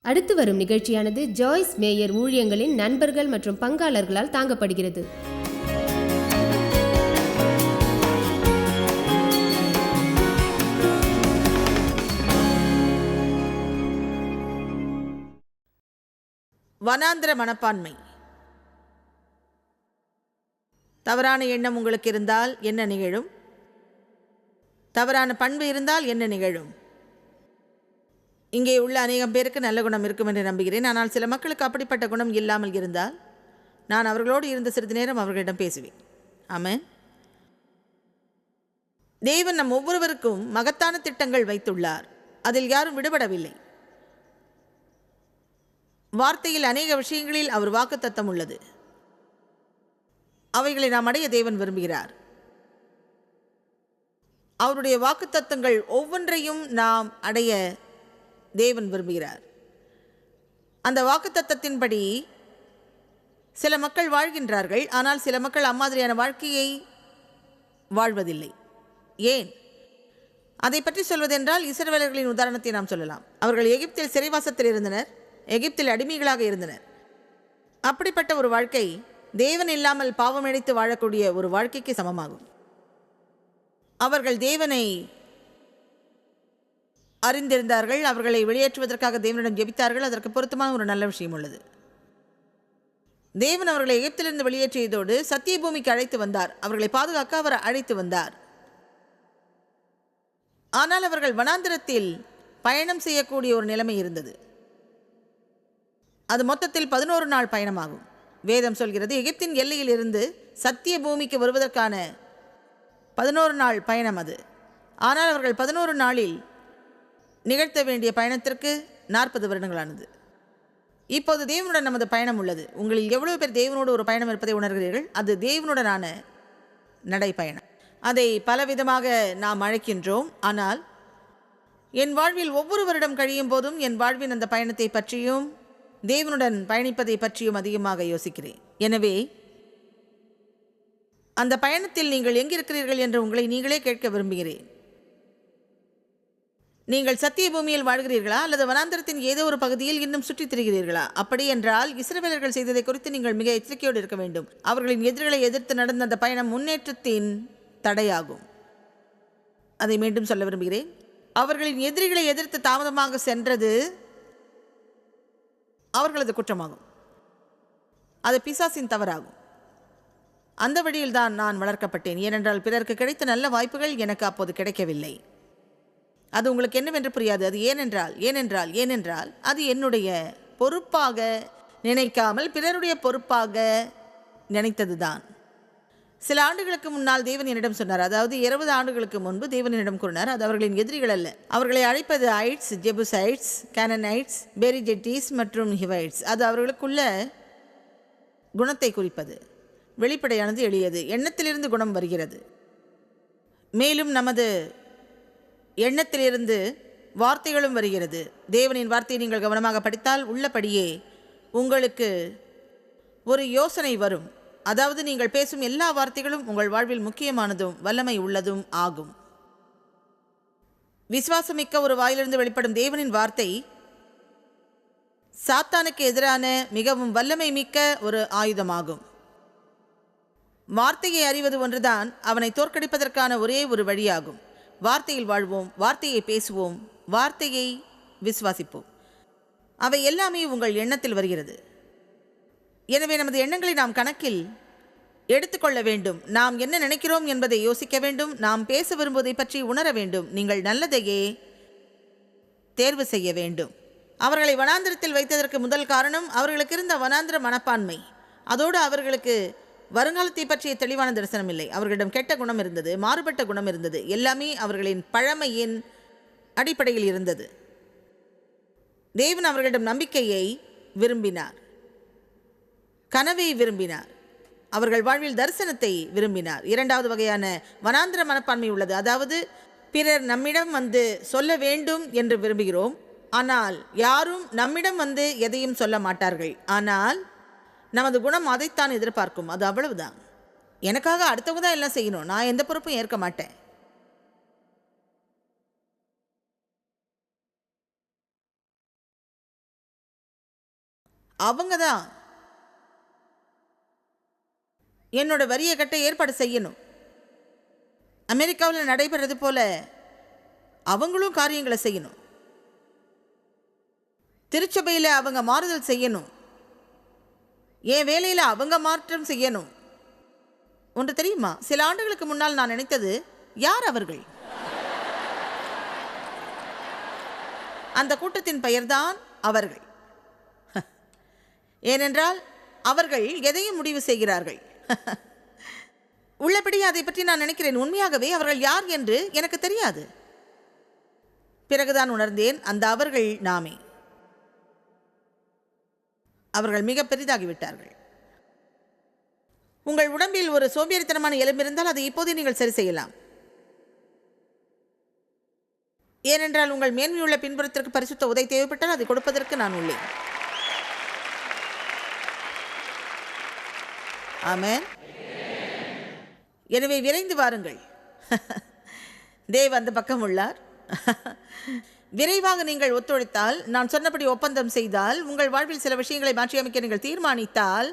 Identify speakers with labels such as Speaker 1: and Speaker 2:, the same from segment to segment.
Speaker 1: அடுத்து வரும் நிகழ்ச்சியானது ஜாய்ஸ் மேயர் ஊழியங்களின் நண்பர்கள் மற்றும் பங்காளர்களால் தாங்கப்படுகிறது.
Speaker 2: வனாந்திர மனப்பான்மை. தவறான எண்ணம் உங்களுக்கு இருந்தால் என்ன நிகழும்? தவறான பண்பு இருந்தால் என்ன நிகழும்? இங்கே உள்ள அநேகம் பேருக்கு நல்ல குணம் இருக்கும் என்று நம்புகிறேன். ஆனால் சில மக்களுக்கு அப்படிப்பட்ட குணம் இல்லாமல் இருந்தால் நான் அவர்களோடு இருந்த சிறிது நேரம் அவர்களிடம் பேசுவேன். ஆமென். தேவன் நம் ஒவ்வொருவருக்கும் மகத்தான திட்டங்கள் வைத்துள்ளார். அதில் யாரும் விடுபடவில்லை. வார்த்தையில் அநேக விஷயங்களில் அவர் வாக்குத்தத்தம் உள்ளது. அவைகளை நாம் அடைய தேவன் விரும்புகிறார். அவருடைய வாக்குத்தத்தங்கள் ஒவ்வொன்றையும் நாம் அடைய தேவன் விரும்புகிறார். அந்த வாக்குத்தத்தத்தின்படி சில மக்கள் வாழ்கின்றார்கள். ஆனால் சில மக்கள் அம்மாதிரியான வாழ்க்கையை வாழ்வதில்லை. ஏன்? அதை பற்றி சொல்வதென்றால் இஸ்ரவேலர்களின் உதாரணத்தை நாம் சொல்லலாம். அவர்கள் எகிப்தில் சிறைவாசத்தில் இருந்தனர், எகிப்தில் அடிமைகளாக இருந்தனர். அப்படிப்பட்ட ஒரு வாழ்க்கை தேவன் இல்லாமல் பாவமடைத்து வாழக்கூடிய ஒரு வாழ்க்கைக்கு சமமாகும். அவர்கள் தேவனை அறிந்திருந்தார்கள். அவர்களை வெளியேற்றுவதற்காக தேவனிடம் ஜெபித்தார்கள். அதற்கு பொருத்தமான ஒரு நல்ல விஷயம் உள்ளது. தேவன் அவர்களை எகிப்திலிருந்து வெளியேற்றியதோடு சத்திய பூமிக்கு அழைத்து வந்தார். அவர்களை பாதுகாக்க அவர் அழைத்து வந்தார். ஆனால் அவர்கள் வனாந்திரத்தில் பயணம் செய்யக்கூடிய ஒரு நிலைமை இருந்தது. அது மொத்தத்தில் 11 நாள் பயணமாகும். வேதம் சொல்கிறது எகிப்தின் எல்லையில் இருந்து சத்திய பூமிக்கு வருவதற்கான 11 நாள் பயணம் அது. ஆனால் அவர்கள் 11 நாளில் நிகழ்த்த வேண்டிய பயணத்திற்கு 40 வருடங்களானது. இப்போது தேவனுடன் நமது பயணம் உள்ளது. உங்களில் எவ்வளவு பேர் தேவனோடு ஒரு பயணம் இருப்பதை உணர்கிறீர்கள்? அது தேவனுடனான நடைப்பயணம். அதை பலவிதமாக நாம் அழைக்கின்றோம். ஆனால் என் வாழ்வில் ஒவ்வொரு வருடம் கழியும் போதும் என் வாழ்வின் அந்த பயணத்தை பற்றியும் தேவனுடன் பயணிப்பதை பற்றியும் அதிகமாக யோசிக்கிறேன். எனவே அந்த பயணத்தில் நீங்கள் எங்கிருக்கிறீர்கள் என்று உங்களை நீங்களே கேட்க விரும்புகிறேன். நீங்கள் சத்திய பூமியில் வாழ்கிறீர்களா அல்லது வனாந்திரத்தின் ஏதோ ஒரு பகுதியில் இன்னும் சுற்றித் திரிகிறீர்களா? அப்படி என்றால் இஸ்ரவேலர்கள் செய்ததை குறித்து நீங்கள் மிக எச்சரிக்கையோடு இருக்க வேண்டும். அவர்களின் எதிரிகளை எதிர்த்து நடந்த அந்த பயணம் முன்னேற்றத்தின் தடையாகும். அதை மீண்டும் சொல்ல விரும்புகிறேன். அவர்களின் எதிரிகளை எதிர்த்து தாமதமாக சென்றது அவர்களது குற்றமாகும். அது பிசாசின் தவறாகும். அந்த வழியில் தான் நான் வளர்க்கப்பட்டேன். ஏனென்றால் பிறருக்கு கிடைத்த நல்ல வாய்ப்புகள் எனக்கு அப்போது கிடைக்கவில்லை. அது உங்களுக்கு என்னவென்று புரியாது. அது ஏனென்றால் அது என்னுடைய பொறுப்பாக நினைக்காமல் பிறருடைய பொறுப்பாக நினைத்ததுதான். சில ஆண்டுகளுக்கு முன்னால் தேவன் என்னிடம் சொன்னார். அதாவது 20 ஆண்டுகளுக்கு முன்பு தேவன் என்னிடம் கூறினார், அது அவர்களின் எதிரிகள் அல்ல. அவர்களை அழைப்பது ஐட்ஸ், ஜெபுசைட்ஸ், கேனனைட்ஸ், பெரிஜெட்டிஸ் மற்றும் ஹிவைட்ஸ். அது அவர்களுக்குள்ள குணத்தை குறிப்பது. வெளிப்படையானது, எளியது. எண்ணத்திலிருந்து குணம் வருகிறது. மேலும் நமது எண்ணத்திலிருந்து வார்த்தைகளும் வருகிறது. தேவனின் வார்த்தையை நீங்கள் கவனமாக படித்தால் உள்ளபடியே உங்களுக்கு ஒரு யோசனை வரும். அதாவது நீங்கள் பேசும் எல்லா வார்த்தைகளும் உங்கள் வாழ்வில் முக்கியமானதும் வல்லமை உள்ளதும் ஆகும். விசுவாசமிக்க ஒரு வாயிலிருந்து வெளிப்படும் தேவனின் வார்த்தை சாத்தானுக்கு எதிரான மிகவும் வல்லமை மிக்க ஒரு ஆயுதமாகும். வார்த்தையை அறிவது ஒன்றுதான் அவனை தோற்கடிப்பதற்கான ஒரே ஒரு வழியாகும். வார்த்தையில் வாழ்வோம், வார்த்தையை பேசுவோம், வார்த்தையை விசுவாசிப்போம். அவை எல்லாமே உங்கள் எண்ணத்தில் வருகிறது. எனவே நமது எண்ணங்களை நாம் கணக்கில் எடுத்துக்கொள்ள வேண்டும். நாம் என்ன நினைக்கிறோம் என்பதை யோசிக்க வேண்டும். நாம் பேச விரும்புவதை பற்றி உணர வேண்டும். நீங்கள் நல்லதையே தேர்வு செய்ய வேண்டும். அவர்களை வனாந்திரத்தில் வைத்ததற்கு முதல் காரணம் அவர்களுக்கு இருந்த வனாந்திர மனப்பான்மை. அதோடு அவர்களுக்கு வருங்காலத்தை பற்றிய தெளிவான தரிசனம் இல்லை. அவர்களிடம் கெட்ட குணம் இருந்தது, மாறுபட்ட குணம் இருந்தது. எல்லாமே அவர்களின் பழமையின் அடிப்படையில் இருந்தது. தேவன் அவர்களிடம் நம்பிக்கையை விரும்பினார், கனவை விரும்பினார், அவர்கள் வாழ்வில் தரிசனத்தை விரும்பினார். இரண்டாவது வகையான வனாந்திர மனப்பான்மை உள்ளது. அதாவது பிறர் நம்மிடம் வந்து சொல்ல வேண்டும் என்று விரும்புகிறோம். ஆனால் யாரும் நம்மிடம் வந்து எதையும் சொல்ல மாட்டார்கள். ஆனால் நமது குணம் அதைத்தான் எதிர்பார்க்கும். அது அவ்வளவுதான். எனக்காக அடுத்தவங்க தான் எல்லாம் செய்யணும், நான் எந்த பொறுப்பும் ஏற்க மாட்டேன். அவங்க தான் என்னோட வரிய கட்ட ஏற்பாடு செய்யணும். அமெரிக்காவில் நடைபெறது போல அவங்களும் காரியங்களை செய்யணும். திருச்சபையில் அவங்க மாறுதல் செய்யணும். என் வேலையில் அவங்க மாற்றம் செய்யணும். ஒன்று தெரியுமா, சில ஆண்டுகளுக்கு முன்னால் நான் நினைத்தது, யார் அவர்கள்? அந்த கூட்டத்தின் பெயர்தான் அவர்கள். ஏனென்றால் அவர்கள் எதையும் முடிவு செய்கிறார்கள். உள்ளபடி அதை பற்றி நான் நினைக்கிறேன். உண்மையாகவே அவர்கள் யார் என்று எனக்கு தெரியாது. பிறகுதான் உணர்ந்தேன், அந்த அவர்கள் நாமே. அவர்கள் மிக பெரிதாகிவிட்டார்கள். உங்கள் உடம்பில் ஒரு சோம்பேறித்தனமான எலும்பு இருந்தால் அதை இப்போதே நீங்கள் சரி செய்யலாம். ஏனென்றால் உங்கள் மேன்மையுள்ள பின்புறத்திற்கு பரிசுத்த உதை தேவைப்பட்டால் அதை கொடுப்பதற்கு நான் உள்ளேன். ஆமென். எனவே விரைந்து வாருங்கள். தேவ் அந்த பக்கம் உள்ளார். விரைவாக நீங்கள் ஒத்துழைத்தால், நான் சொன்னபடி ஒப்பந்தம் செய்தால், உங்கள் வாழ்வில் சில விஷயங்களை மாற்றியமைக்க நீங்கள் தீர்மானித்தால்,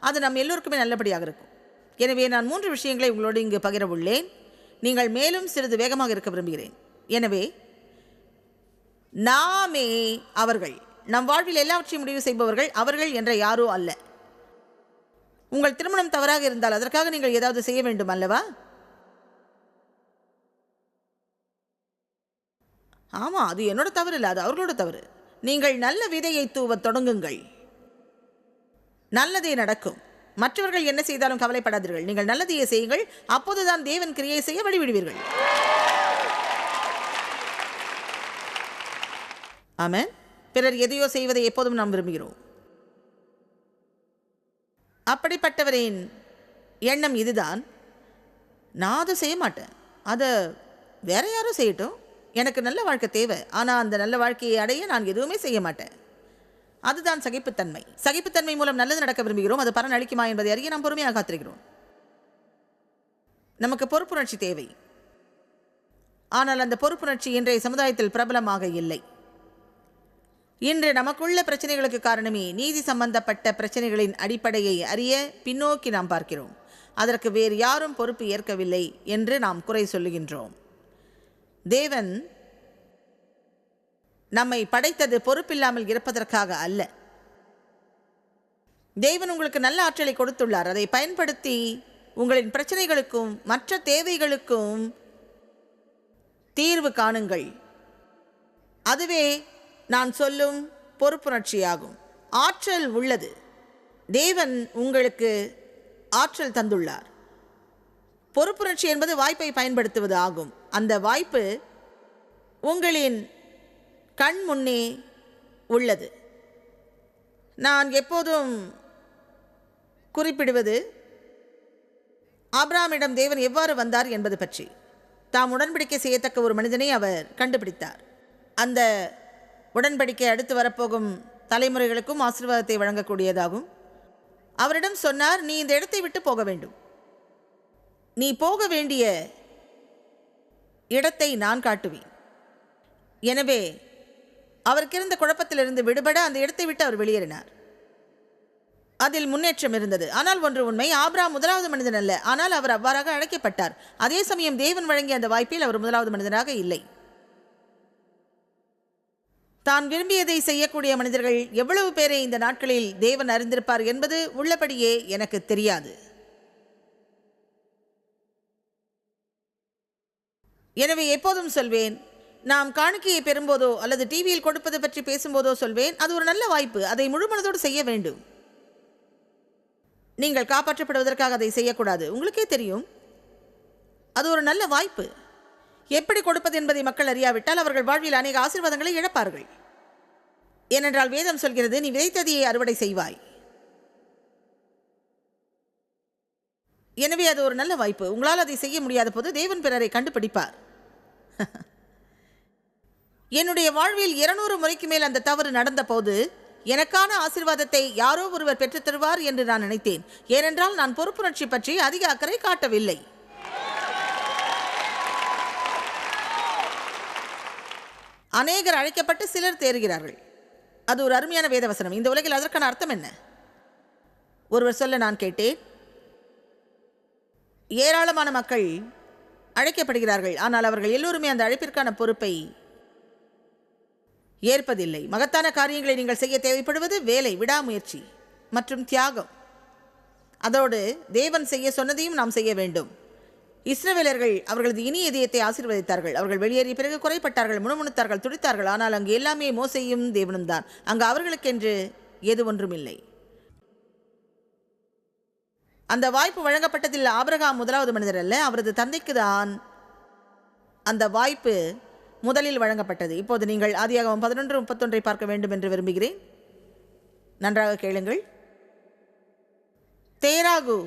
Speaker 2: அது நம் எல்லோருக்குமே நல்லபடியாக இருக்கும். எனவே நான் 3 விஷயங்களை உங்களோடு இங்கு பகிர உள்ளேன். நீங்கள் மேலும் சிறிது வேகமாக இருக்க விரும்புகிறேன். எனவே நாமே அவர்கள். நம் வாழ்வில் எல்லாவற்றையும் முடிவு செய்பவர்கள் அவர்கள் என்ற யாரோ அல்ல. உங்கள் திருமணம் தவறாக இருந்தால் அதற்காக நீங்கள் ஏதாவது செய்ய வேண்டும் அல்லவா? ஆமாம், அது என்னோட தவறு இல்லை, அது அவர்களோட தவறு. நீங்கள் நல்ல விதையை தூவ தொடங்குங்கள், நல்லதே நடக்கும். மற்றவர்கள் என்ன செய்தாலும் கவலைப்படாதீர்கள். நீங்கள் நல்லதையே செய்யுங்கள். அப்போதுதான் தேவன் கிரியை செய்ய வழிவிடுவீர்கள். ஆமென். பிறர் எதையோ செய்வதை எப்போதும் நாம் விரும்புகிறோம். அப்படிப்பட்டவரின் எண்ணம் இதுதான், நான் அதை செய்ய மாட்டேன், அதை வேற யாரும் செய்யட்டும், எனக்கு நல்ல வாழ்க்கை தேவை, ஆனால் அந்த நல்ல வாழ்க்கையை அடைய நான் எதுவுமே செய்ய மாட்டேன். அதுதான் சகிப்புத்தன்மை. சகிப்புத்தன்மை மூலம் நல்லது நடக்க விரும்புகிறோம். அது பலன் அளிக்குமா என்பதை அறிய நாம் பொறுமையாக காத்திருக்கிறோம். நமக்கு பொறுப்புணர்ச்சி தேவை. ஆனால் அந்த பொறுப்புணர்ச்சி இன்றைய சமுதாயத்தில் பிரபலமாக இல்லை. இன்று நமக்குள்ள பிரச்சனைகளுக்கு காரணமே நீதி சம்பந்தப்பட்ட பிரச்சனைகளின் அடிப்படையை அறிய பின்னோக்கி நாம் பார்க்கிறோம். அதற்கு வேறு யாரும் பொறுப்பு ஏற்கவில்லை என்று நாம் குறை சொல்லுகின்றோம். தேவன் நம்மை படைத்தது பொறுப்பில்லாமல் இருப்பதற்காக அல்ல. தேவன் உங்களுக்கு நல்ல ஆற்றலை கொடுத்துள்ளார். அதை பயன்படுத்தி உங்களின் பிரச்சனைகளுக்கும் மற்ற தேவைகளுக்கும் தீர்வு காணுங்கள். அதுவே நான் சொல்லும் பொறுப்புணர்ச்சியாகும். ஆற்றல் உள்ளது. தேவன் உங்களுக்கு ஆற்றல் தந்துள்ளார். பொறுப்புணர்ச்சி என்பது வாய்ப்பை பயன்படுத்துவது ஆகும். அந்த வாய்ப்பு உங்களின் கண் முன்னே உள்ளது. நான் எப்போதும் குறிப்பிடுவது ஆபிரகாமிடம் தேவன் எவ்வாறு வந்தார் என்பது பற்றி. தாம் உடன்படிக்கை செய்யத்தக்க ஒரு மனிதனை அவர் கண்டுபிடித்தார். அந்த உடன்படிக்கை அடுத்து வரப்போகும் தலைமுறைகளுக்கும் ஆசீர்வாதத்தை வழங்கக்கூடியதாகும். அவரிடம் சொன்னார், நீ இந்த இடத்தை விட்டு போக வேண்டும். நீ போக வேண்டிய இடத்தை நான் காட்டுவேன். எனவே அவருக்கு இருந்த குழப்பத்திலிருந்து விடுபட அந்த இடத்தை விட்டு அவர் வெளியேறினார். அதில் முன்னேற்றம் இருந்தது. ஆனால் ஒன்று உண்மை, ஆபிரகாம் முதலாவது மனிதன் அல்ல. ஆனால் அவர் அவ்வாறாக அழைக்கப்பட்டார். அதே சமயம் தேவன் வழங்கிய அந்த வாய்ப்பில் அவர் முதலாவது மனிதனாக இல்லை. தான் விரும்பியதை செய்யக்கூடிய மனிதர்கள் எவ்வளவு பேரை இந்த நாட்களில் தேவன் அறிந்திருப்பார் என்பது உள்ளபடியே எனக்கு தெரியாது. எனவே எப்போதும் சொல்வேன், நாம் காணிக்கையை பெறும்போதோ அல்லது டிவியில் கொடுப்பது பற்றி பேசும்போதோ சொல்வேன், அது ஒரு நல்ல வாய்ப்பு, அதை முழுமனதோடு செய்ய வேண்டும். நீங்கள் காப்பாற்றப்படுவதற்காக அதை செய்யக்கூடாது. உங்களுக்கே தெரியும், அது ஒரு நல்ல வாய்ப்பு. எப்படி கொடுப்பது என்பதை மக்கள் அறியாவிட்டால் அவர்கள் வாழ்வில் அநேக ஆசீர்வாதங்களை இழப்பார்கள். ஏனென்றால் வேதம் சொல்கிறது, நீ விதைத்ததையே அறுவடை செய்வாய். எனவே அது ஒரு நல்ல வாய்ப்பு. உங்களால் அதை செய்ய முடியாத போது தேவன் பிறரை கண்டுபிடிப்பார். என்னுடைய வாழ்வில் 200 முறைக்கு மேல் அந்த தவறு நடந்த போது எனக்கான ஆசீர்வாதத்தை யாரோ ஒருவர் பெற்றுத் தருவார் என்று நான் நினைத்தேன். ஏனென்றால் நான் பொறுப்புணர்ச்சி பற்றி அதிக அக்கறை காட்டவில்லை. அநேகர் அழைக்கப்பட்டு சிலர் தேறுகிறார்கள். அது ஒரு அருமையான வேதவசனம். இந்த உலகில் அதற்கான அர்த்தம் என்ன? ஒருவர் சொல்ல நான் கேட்டேன், ஏராளமான மக்கள் அழைக்கப்படுகிறார்கள், ஆனால் அவர்கள் எல்லோருமே அந்த அழைப்பிற்கான பொறுப்பை ஏற்பதில்லை. மகத்தான காரியங்களை நீங்கள் செய்ய தேவைப்படுவது வேலை, விடாமுயற்சி மற்றும் தியாகம். அதோடு தேவன் செய்ய சொன்னதையும் நாம் செய்ய வேண்டும். இஸ்ரவேலர்கள் அவர்களது இனிய இதயத்தை ஆசீர்வதித்தார்கள். அவர்கள் வெளியேறிய பிறகு குறைப்பட்டார்கள், முணுமுணுத்தார்கள், துடித்தார்கள். ஆனால் அங்கு எல்லாமே மோசேயும் தேவனும் தான். அங்கு அவர்களுக்கென்று எது ஒன்றும் இல்லை. அந்த வாய்ப்பு வழங்கப்பட்டதில் ஆபிரகாம் முதலாவது மனிதர் அல்ல, அவரது தந்தைக்கு தான் அந்த வாய்ப்பு முதலில் வழங்கப்பட்டது. இப்போது நீங்கள் ஆதியாகமம் 11:31 பார்க்க வேண்டும் என்று விரும்புகிறேன். நன்றாக கேளுங்கள். தேராகு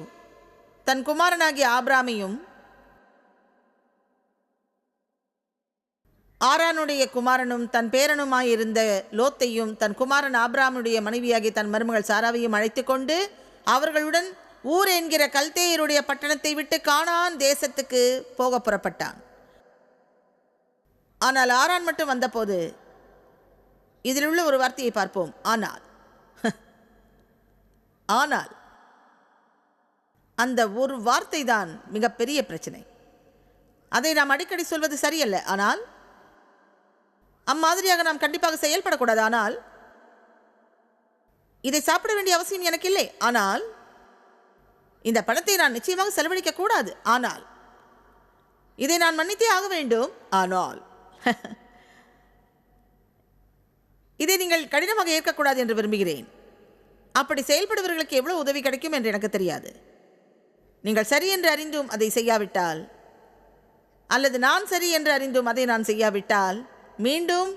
Speaker 2: தன் குமாரனாகிய ஆபிராமையும் ஆரானுடைய குமாரனும் தன் பேரனுமாயிருந்த லோத்தையும் தன் குமாரன் ஆபிராமுடைய மனைவியாகிய தன் மருமகள் சாராவையும் அழைத்து கொண்டு அவர்களுடன் ஊர் என்கிற கல்தேயருடைய பட்டணத்தை விட்டு கானான் தேசத்துக்கு போக புறப்பட்டான். ஆனால் ஆரான் மட்டும் வந்தபோது இதில் உள்ள ஒரு வார்த்தையை பார்ப்போம். ஆனால் அந்த ஒரு வார்த்தை தான் மிகப்பெரிய பிரச்சனை. அதை நாம் அடிக்கடி சொல்வது சரியல்ல, ஆனால் அம்மாதிரியாக நாம் கண்டிப்பாக செயல்படக்கூடாது. ஆனால் இதை சாப்பிட வேண்டிய அவசியம் எனக்கு இல்லை, ஆனால் இந்த பணத்தை நான் நிச்சயமாக செலவழிக்க கூடாது, ஆனால் இதை நான் மன்னித்தே ஆக வேண்டும், ஆனால் இதை நீங்கள் கடினமாக ஏற்கக்கூடாது என்று விரும்புகிறேன். அப்படி செயல்படுபவர்களுக்கு எவ்வளவு உதவி கிடைக்கும் என்று எனக்கு தெரியாது. நீங்கள் சரி என்று அறிந்தும் அதை செய்யாவிட்டால், அல்லது நான் சரி என்று அறிந்தும் அதை நான் செய்யாவிட்டால், மீண்டும்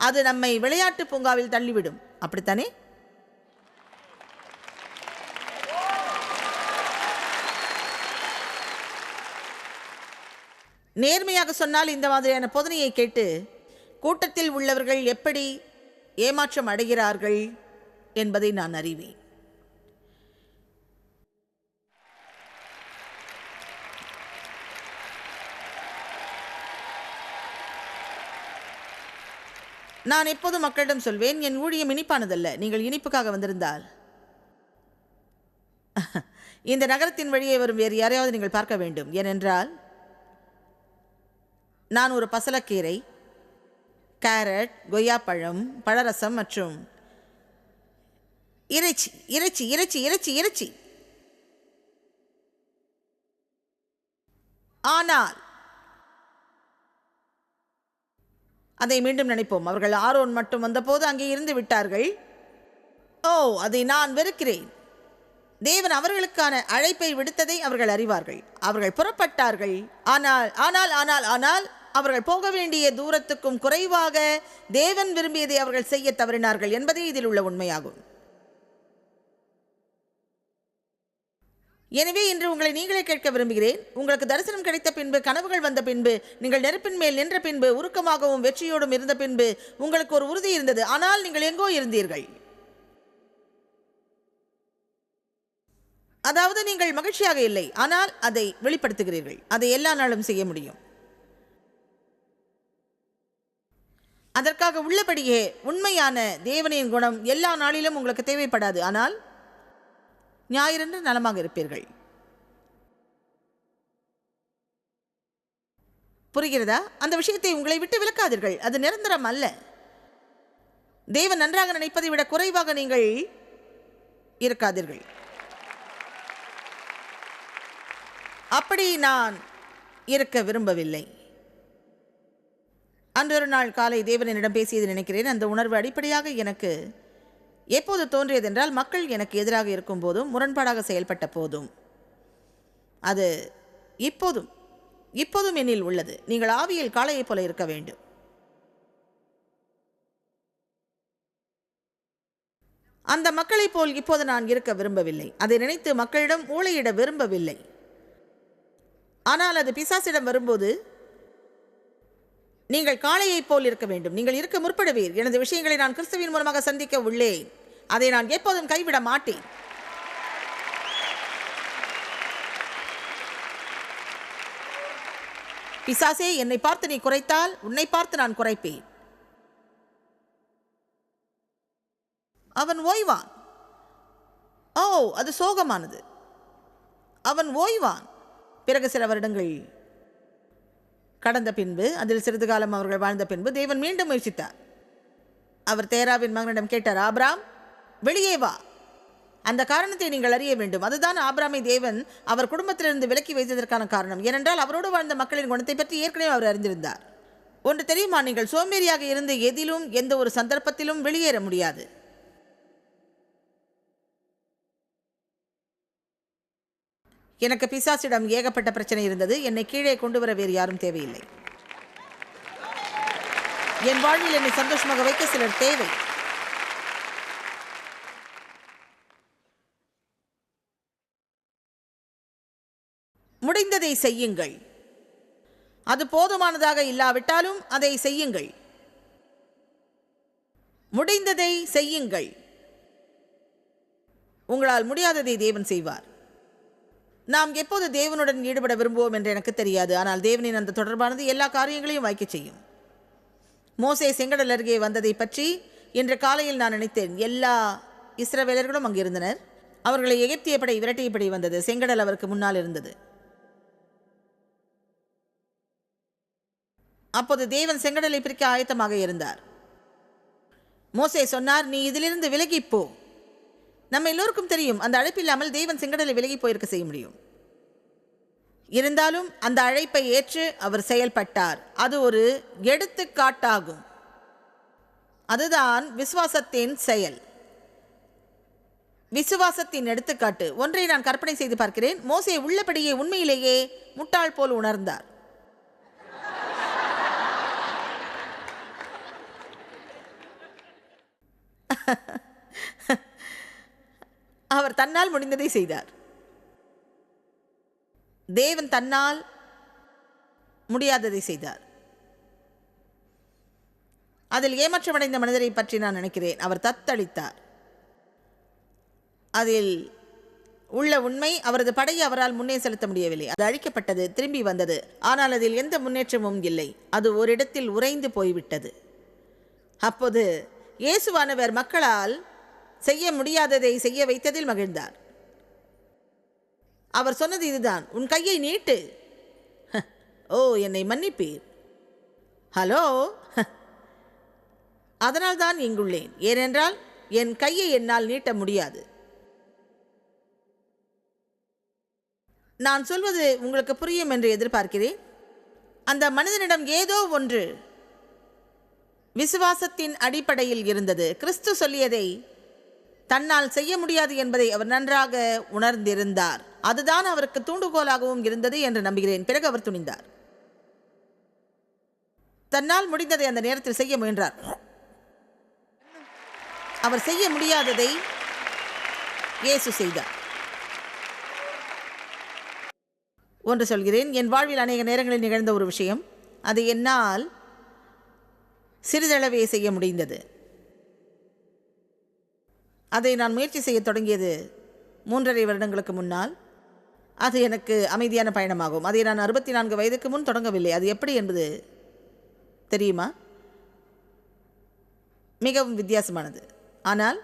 Speaker 2: அது நம்மை விளையாட்டு பூங்காவில் தள்ளிவிடும். அப்படித்தானே? நேர்மையாக சொன்னால் இந்த மாதிரியான போதனையை கேட்டு கூட்டத்தில் உள்ளவர்கள் எப்படி ஏமாற்றம் அடைகிறார்கள் என்பதை நான் அறிவேன். நான் எப்போதும் மக்களிடம் சொல்வேன், என் ஊழியம் இனிப்பானதல்ல. நீங்கள் இனிப்புக்காக வந்திருந்தால் இந்த நகரத்தின் வழியே வரும் வேறு யாரையாவது நீங்கள் பார்க்க வேண்டும். ஏனென்றால் நான் ஒரு பசலக்கீரை, கேரட், கொய்யாப்பழம், பழரசம் மற்றும் இறைச்சி இறைச்சி இறைச்சி இறைச்சி இறைச்சி ஆனால் அதை மீண்டும் நினைப்போம். அவர்கள் ஆரோன் மட்டும் வந்தபோது அங்கே இருந்து விட்டார்கள். ஓ, அதை நான் வெறுக்கிறேன். தேவன் அவர்களுக்கான அழைப்பை விடுத்ததை அவர்கள் அறிவார்கள். அவர்கள் புறப்பட்டார்கள். ஆனால் ஆனால் ஆனால் ஆனால் அவர்கள் போக வேண்டிய தூரத்துக்கும் குறைவாக தேவன் விரும்பியதை அவர்கள் செய்ய தவறினார்கள் என்பதே இதில் உள்ள உண்மையாகும். எனவே இன்று உங்களை நீங்களே கேட்க விரும்புகிறேன். உங்களுக்கு தரிசனம் கிடைத்த பின்பு, கனவுகள் வந்த பின்பு, நீங்கள் நெருப்பின் மேல் நின்ற பின்பு, உருக்கமாகவும் வெற்றியோடும் இருந்த பின்பு உங்களுக்கு ஒரு உறுதி இருந்தது. ஆனால் நீங்கள் எங்கோ இருந்தீர்கள். அதாவது நீங்கள் மகிழ்ச்சியாக இல்லை, ஆனால் அதை வெளிப்படுத்துகிறீர்கள். அதை எல்லா நாளும் செய்ய முடியும். அதற்காக உள்ளபடியே உண்மையான தேவனின் குணம் எல்லா நாளிலும் உங்களுக்கு தேவைப்படாது. ஆனால் ஞாயிறன்று நலமாக இருப்பீர்கள். புரிகிறதா? அந்த விஷயத்தை உங்களை விட்டு விலக்காதீர்கள். அது நிரந்தரம் அல்ல. தேவன் நன்றாக நினைப்பதை விட குறைவாக நீங்கள் இருக்காதீர்கள். அப்படி நான் இருக்க விரும்பவில்லை. அன்றொரு நாள் காலை தேவன் என்னிடம் பேசியது நினைக்கிறேன். அந்த உணர்வு அடிப்படையாக எனக்கு எப்போது தோன்றியதென்றால், மக்கள் எனக்கு எதிராக இருக்கும் போதும், முரண்பாடாக செயல்பட்ட போதும், அது இப்போதும் என்னில் உள்ளது. நீங்கள் ஆவியில் காளையைப் போல இருக்க வேண்டும். அந்த மக்களைப் போல் இப்போது நான் இருக்க விரும்பவில்லை. அதை நினைத்து மக்களிடம் ஊழையிட விரும்பவில்லை. ஆனால் அது பிசாசிடம் வரும்போது நீங்கள் காளையைப் போல் இருக்க வேண்டும். நீங்கள் இருக்க முற்படுவீர். எனது விஷயங்களை நான் கிறிஸ்துவின் மூலமாக சந்திக்க உள்ளேன். அதை நான் எப்போதும் கைவிட மாட்டேன். பிசாசே, என்னை பார்த்து நீ குறைத்தால் உன்னை பார்த்து நான் குறைப்பேன். அவன் ஓய்வான். ஓ, அது சோகமானது. அவன் ஓய்வான். பிறகு சில வருடங்கள் கடந்த பின்பு, அதில் சிறிது காலம் அவர்கள் வாழ்ந்த பின்பு தேவன் மீண்டும் முயற்சித்தார். அவர் தேராவின் மகனிடம் கேட்டார், ஆபிராம், வெளியே வா. அந்த காரணத்தை நீங்கள் அறிய வேண்டும். அதுதான் ஆபிராமை தேவன் அவர் குடும்பத்திலிருந்து விலக்கி வைத்ததற்கான காரணம். ஏனென்றால் அவரோடு வாழ்ந்த மக்களின் குணத்தை பற்றி ஏற்கனவே அவர் அறிந்திருந்தார். ஒன்று தெரியுமா, நீங்கள் சோம்பேறியாக இருந்து எதிலும் எந்த ஒரு சந்தர்ப்பத்திலும் வெளியேற முடியாது. எனக்கு பிசாசிடம் ஏகப்பட்ட பிரச்சனை இருந்தது. என்னை கீழே கொண்டு வர வேறு யாரும் தேவையில்லை. என் வாழ்வில் என்னை சந்தோஷமாக வைக்க சிலர் தேவை. முடிந்ததை செய்யுங்கள். அது போதுமானதாக இல்லாவிட்டாலும் அதை செய்யுங்கள். முடிந்ததை செய்யுங்கள். உங்களால் முடியாததை தேவன் செய்வார். நாம் எப்போது தேவனுடன் ஈடுபட விரும்புவோம் என்று எனக்கு தெரியாது. ஆனால் தேவனின் அந்த தொடர்பானது எல்லா காரியங்களையும் வாய்க்க செய்யும். மோசே செங்கடல் அருகே வந்ததை பற்றி இன்று காலையில் நான் நினைத்தேன். எல்லா இஸ்ரவேலர்களும் அங்கு இருந்தனர். அவர்களை எகிப்திய படை விரட்டியபடி வந்தது. செங்கடல் அவருக்கு முன்னால் இருந்தது. அப்போது தேவன் செங்கடலை பிரிக்க ஆயத்தமாக இருந்தார். மோசே சொன்னார், நீ இதிலிருந்து விலகிப்போ. நம்ம எல்லோருக்கும் தெரியும், அந்த அழைப்பில்லாமல் தேவன் செங்கடலை விலகி போயிருக்க செய்ய முடியும். இருந்தாலும் அந்த அழைப்பை ஏற்று அவர் செயல்பட்டார். அது ஒரு எடுத்துக்காட்டாகும். அதுதான் விசுவாசத்தின் செயல், விசுவாசத்தின் எடுத்துக்காட்டு. ஒன்றை நான் கற்பனை செய்து பார்க்கிறேன். மோசே உள்ளபடியே உண்மையிலேயே முட்டாள் போல் உணர்ந்தார். அவர் தன்னால் முடிந்ததை செய்தார். தேவன் தன்னால் முடியாததை செய்தார். அதில் ஏமாற்றமடைந்த மனிதரை பற்றி நான் நினைக்கிறேன். அவர் தத்தளித்தார். அதில் உள்ள உண்மை, அவரது படையை அவரால் முன்னே செலுத்த முடியவில்லை. அது அழிக்கப்பட்டது, திரும்பி வந்தது. ஆனால் அதில் எந்த முன்னேற்றமும் இல்லை. அது ஒரு இடத்தில் உறைந்து போய்விட்டது. அப்போது இயேசுவானவர் மக்களால் செய்ய முடியாததை செய்ய வைத்ததில் மகிழ்ந்தார். அவர் சொன்னது இதுதான், உன் கையை நீட்டு. ஓ, என்னை மன்னிப்பீர். ஹலோ, அதனால் தான் இங்குள்ளேன். ஏனென்றால் என் கையை என்னால் நீட்ட முடியாது. நான் சொல்வது உங்களுக்கு புரியும் என்று எதிர்பார்க்கிறேன். அந்த மனிதனிடம் ஏதோ ஒன்று விசுவாசத்தின் அடிப்படையில் இருந்தது. கிறிஸ்து சொல்லியதை தன்னால் செய்ய முடியாது என்பதை அவர் நன்றாக உணர்ந்திருந்தார். அதுதான் அவருக்கு தூண்டுகோலாகவும் இருந்தது என்று நம்புகிறேன். பிறகு அவர் துணிந்தார். தன்னால் முடிந்ததை அந்த நேரத்தில் செய்ய முயன்றார். அவர் செய்ய முடியாததை இயேசு செய்தார். ஒன்று சொல்கிறேன், என் வாழ்வில் அநேக நேரங்களில் நிகழ்ந்த ஒரு விஷயம். அது என்னால் சிறிதளவே செய்ய முடிந்தது. அதை நான் முயற்சி செய்ய தொடங்கியது 3.5 வருடங்களுக்கு முன்னால். அது எனக்கு அமைதியான பயணமாகும். அதை நான் 64 வயதுக்கு முன் தொடங்கவில்லை. அது எப்படி என்பது தெரியுமா? மிகவும் வித்தியாசமானது. ஆனால்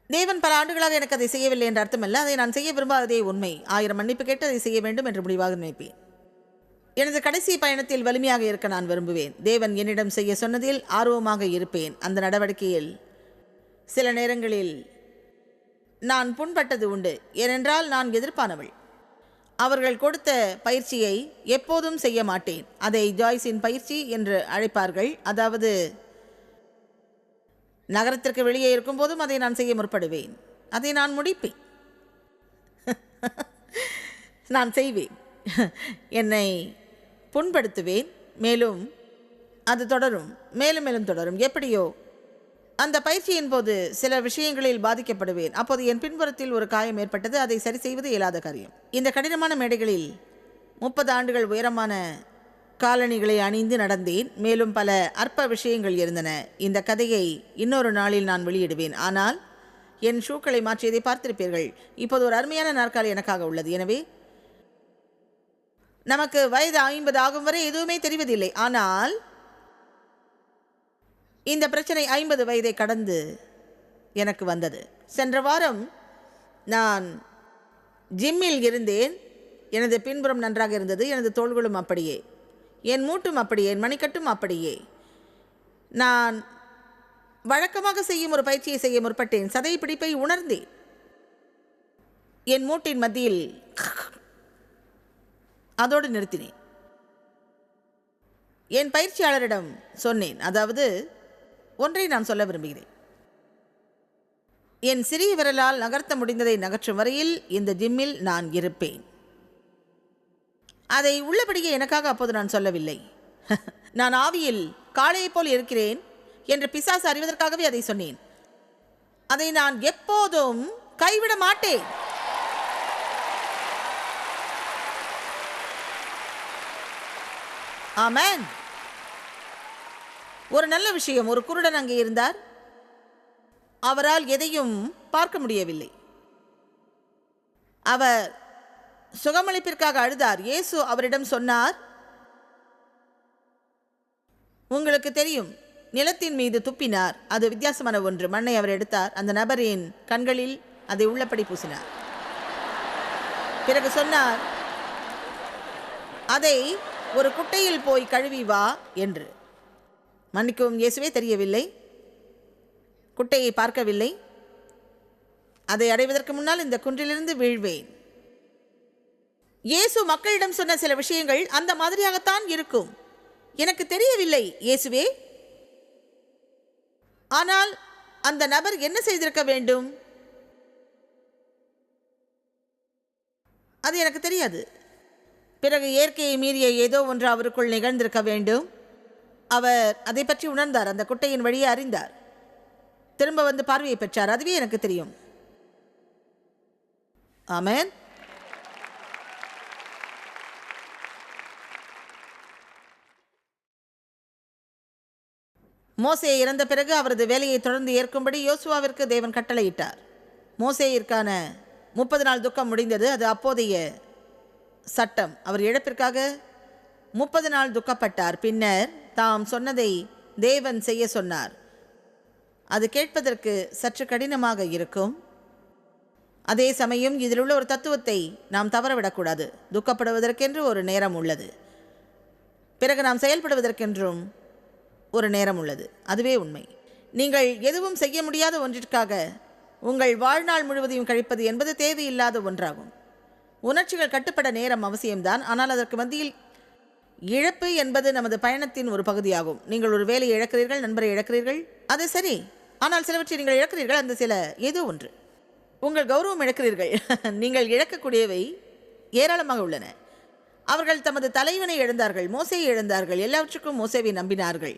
Speaker 2: தேவன் பல ஆண்டுகளாக எனக்கு அதை செய்யவில்லை என்ற அர்த்தமல்ல. அதை நான் செய்ய விரும்பாததே உண்மை. 1000 மன்னிப்பு கேட்டு அதை செய்ய வேண்டும் என்று முடிவாக நினைப்பேன். எனது கடைசி பயணத்தில் வலிமையாக இருக்க நான் விரும்புவேன். தேவன் என்னிடம் செய்ய சொன்னதில் ஆர்வமாக இருப்பேன். அந்த நடவடிக்கையில் சில நேரங்களில் நான் புண்பட்டது உண்டு. ஏனென்றால் நான் எதிர்ப்பானவள். அவர்கள் கொடுத்த பயிற்சியை எப்போதும் செய்ய மாட்டேன். அதை ஜாய்ஸின் பயிற்சி என்று அழைப்பார்கள். அதாவது நகரத்திற்கு வெளியே இருக்கும்போதும் அதை நான் செய்ய முற்படுவேன். அதை நான் முடிப்பேன். நான் செய்வேன். என்னை புண்படுத்துவேன். மேலும் அது தொடரும், மேலும் மேலும் தொடரும். எப்படியோ அந்த பயிற்சியின் போது சில விஷயங்களில் பாதிக்கப்படுவேன். அப்போது என் பின்புறத்தில் ஒரு காயம் ஏற்பட்டது. அதை சரி செய்வது இயலாத காரியம். இந்த கடினமான மேடைகளில் 30 ஆண்டுகள் உயரமான காலணிகளை அணிந்து நடந்தேன். மேலும் பல அற்ப விஷயங்கள் இருந்தன. இந்த கதையை இன்னொரு நாளில் நான் வெளியிடுவேன். ஆனால் என் ஷூக்களை மாற்றியதை பார்த்திருப்பீர்கள். இப்போது ஒரு அருமையான நாற்காலி எனக்காக உள்ளது. எனவே நமக்கு வயது 50 ஆகும் வரை எதுவுமே தெரிவதில்லை. ஆனால் இந்த பிரச்சனை 50 வயதை கடந்து எனக்கு வந்தது. சென்ற வாரம் நான் ஜிம்மில் இருந்தேன். எனது பின்புறம் நன்றாக இருந்தது, எனது தோள்களும் அப்படியே, என் மூட்டும் அப்படியே, என் மணிக்கட்டும் அப்படியே. நான் வழக்கமாக செய்யும் ஒரு பயிற்சியை செய்ய முற்பட்டேன். சதை பிடிப்பை உணர்ந்தேன். என் மூட்டின் மத்தியில் அதோடு நிறுத்தினேன். என் பயிற்சியாளரிடம் சொன்னேன், அதாவது ஒன்றை நான் சொல்ல விரும்புகிறேன். என் சிறிய விரலால் நகர்த்த முடிந்ததை நகற்றும் வரையில் இந்த ஜிம்மில் நான் இருப்பேன். அதை உள்ளபடியே எனக்காக அப்போது நான் சொல்லவில்லை. நான் ஆவியில் காளையைப் போல் இருக்கிறேன் என்று பிசாசு அறிவதற்காகவே அதை சொன்னேன். அதை நான் எப்போதும் கைவிட மாட்டேன். ஆமென். ஒரு நல்ல விஷயம், ஒரு குருடன் அங்கே இருந்தார். அவரால் எதையும் பார்க்க முடியவில்லை. அவர் சுகமளிப்பிற்காக அழுதார். இயேசு அவரிடம் சொன்னார், உங்களுக்கு தெரியும், நிலத்தின் மீது துப்பினார். அது வித்தியாசமான ஒன்று. மண்ணை அவர் எடுத்தார், அந்த நபரின் கண்களில் அதை உள்ளபடி பூசினார். பிறகு சொன்னார், அதை ஒரு குட்டையில் போய் கழுவி வா என்று. மன்னிக்கவும், இயேசுவே தெரியவில்லை, குட்டையை பார்க்கவில்லை. அதை அடைவதற்கு முன்னால் இந்த குன்றிலிருந்து வீழ்வேன். இயேசு மக்களிடம் சொன்ன சில விஷயங்கள் அந்த மாதிரியாகத்தான் இருக்கும். எனக்கு தெரியவில்லை இயேசுவே, ஆனால் அந்த நபர் என்ன செய்திருக்க வேண்டும் அது எனக்கு தெரியாது. பிறகு இயற்கையை மீறிய ஏதோ ஒன்று அவருக்குள் நிகழ்ந்திருக்க வேண்டும். அவர் அதை பற்றி உணர்ந்தார். அந்த குட்டையின் வழியே அறிந்தார். திரும்ப வந்து பார்வையை பெற்றார். அதுவே எனக்கு தெரியும். ஆமென். மோசே இறந்த பிறகு அவரது வேலையை தொடர்ந்து ஏற்கும்படி யோசுவாவிற்கு தேவன் கட்டளையிட்டார். மோசேயிற்கான 30 நாள் துக்கம் முடிந்தது. அது அப்போதைய சட்டம். அவர் இழப்பிற்காக 30 நாள் துக்கப்பட்டார். பின்னர் தாம் சொன்னதை தேவன் செய்ய சொன்னார். அது கேட்பதற்கு சற்று கடினமாக இருக்கும். அதே சமயம் இதில் உள்ள ஒரு தத்துவத்தை நாம் தவறவிடக்கூடாது. துக்கப்படுவதற்கென்று ஒரு நேரம் உள்ளது, பிறகு நாம் செயல்படுவதற்கென்றும் ஒரு நேரம் உள்ளது. அதுவே உண்மை. நீங்கள் எதுவும் செய்ய முடியாத ஒன்றிற்காக உங்கள் வாழ்நாள் முழுவதையும் கழிப்பது என்பது தேவையில்லாத ஒன்றாகும். உணர்ச்சிகள் கட்டுப்பட நேரம் அவசியம்தான், ஆனால் அதற்கு மத்தியில் இழப்பு என்பது நமது பயணத்தின் ஒரு பகுதியாகும். நீங்கள் ஒரு வேலையை இழக்கிறீர்கள், நண்பரை இழக்கிறீர்கள், அது சரி. ஆனால் சிலவற்றை நீங்கள் இழக்கிறீர்கள், அந்த சில ஏதோ ஒன்று. உங்கள் கௌரவம் இழக்கிறீர்கள். நீங்கள் இழக்கக்கூடியவை ஏராளமாக உள்ளன. அவர்கள் தமது தலைவனை இழந்தார்கள், மோசேயை இழந்தார்கள், எல்லாவற்றுக்கும் மோசேவை நம்பினார்கள்.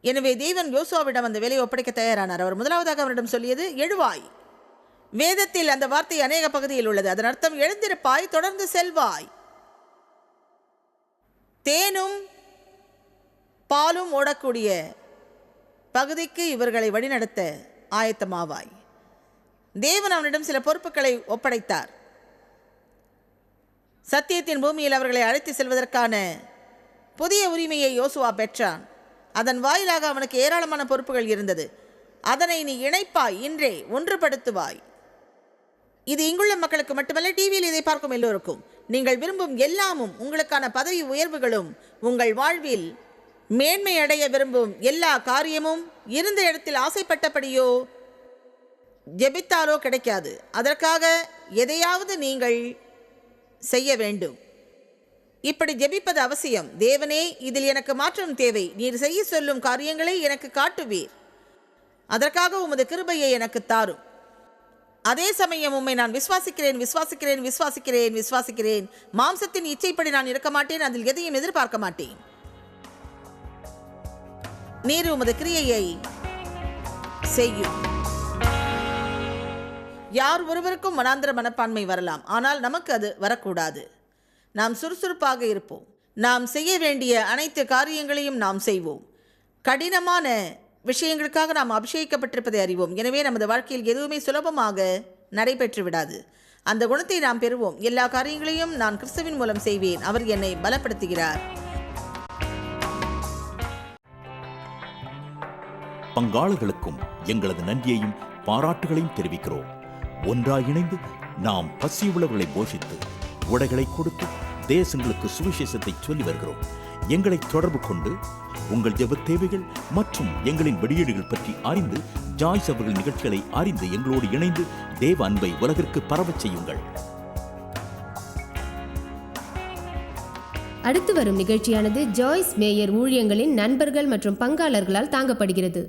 Speaker 2: எனவே தேவன் யோசுவாவிடம் அந்த வேலையை ஒப்படைக்க தயாரானார். அவர் முதலாவதாக அவரிடம் சொல்லியது, எழுவாய். வேதத்தில் அந்த வார்த்தை அநேக பகுதியில் உள்ளது. அதன் அர்த்தம் எழுந்திருப்பாய், தொடர்ந்து செல்வாய், தேனும் பாலும் ஓடக்கூடிய பகுதிக்கு இவர்களை வழிநடத்த ஆயத்தமாவாய். தேவன் அவனிடம் சில பொறுப்புகளை ஒப்படைத்தார். சத்தியத்தின் பூமியில் அவர்களை அழைத்து செல்வதற்கான புதிய உரிமையை யோசுவா பெற்றான். அதன் வாயிலாக அவனுக்கு ஏராளமான பொறுப்புகள் இருந்தது. அதனை நீ இணைப்பாய், இன்றே ஒன்றுபடுத்துவாய். இது இங்குள்ள மக்களுக்கு மட்டுமல்ல, டிவியில் இதை பார்க்கும் எல்லோருக்கும். நீங்கள் விரும்பும் எல்லாமும், உங்களுக்கான பதவி உயர்வுகளும், உங்கள் வாழ்வில் மேன்மை அடைய விரும்பும் எல்லா காரியமும் இருந்த இடத்தில் ஆசைப்பட்டபடியோ ஜெபித்தாலோ கிடைக்காது. அதற்காக எதையாவது நீங்கள் செய்ய வேண்டும். இப்படி ஜெபிப்பது அவசியம். தேவனே, இதில் எனக்கு மாற்றம் தேவை. நீர் செய்ய சொல்லும் காரியங்களை எனக்கு காட்டுவீர். அதற்காக உமது கிருபையை எனக்கு தாரும். அதே சமயம் உம்மை நான் விசுவாசிக்கிறேன், விசுவாசிக்கிறேன், விசுவாசிக்கிறேன், விசுவாசிக்கிறேன். மாம்சத்தின் இச்சைப்படி நான் இருக்க மாட்டேன். அதில் எதையும் எதிர்பார்க்க மாட்டேன். நீர் உமது கிரியையை செய்யும். யார் ஒருவருக்கும் மனாந்திர மனப்பான்மை வரலாம், ஆனால் நமக்கு அது வரக்கூடாது. நாம் சுறுசுறுப்பாக இருப்போம். நாம் செய்ய வேண்டிய அனைத்து காரியங்களையும் நாம் செய்வோம். கடினமான விஷயங்களுக்காக நாம் அபிஷேகிக்கப்பட்டிருப்பதை அறிவோம். எனவே நமது வாழ்க்கையில் எதுவுமே சுலபமாக நடைபெற்று விடாது. அந்த குணத்தை நாம் பெறுவோம். எல்லா காரியங்களையும் நான் கிறிஸ்துவின் மூலம் செய்வேன். அவர் என்னை பலப்படுத்துகிறார்.
Speaker 3: பங்காளர்களுக்கும் எங்களது நன்றியையும் பாராட்டுகளையும் தெரிவிக்கிறோம். ஒன்றாய் இணைந்து நாம் பசியுள்ளவர்களை போஷித்து உடைகளை கொடுத்து தேசங்களுக்கு சுவிசேஷத்தை சொல்லி வருகிறோம். எங்களை தொடர்பு கொண்டு உங்கள் ஜெப தேவைகள் மற்றும் எங்களின் வெளியீடுகள் பற்றி அறிந்து ஜாய்ஸ் அவர்கள் நிகழ்ச்சிகளை அறிந்து எங்களோடு இணைந்து தேவ அன்பை உலகிற்கு பரவச் செய்யுங்கள்.
Speaker 1: அடுத்து வரும் நிகழ்ச்சியானது ஜாய்ஸ் மேயர் ஊழியங்களின் நண்பர்கள் மற்றும் பங்காளர்களால் தாங்கப்படுகிறது.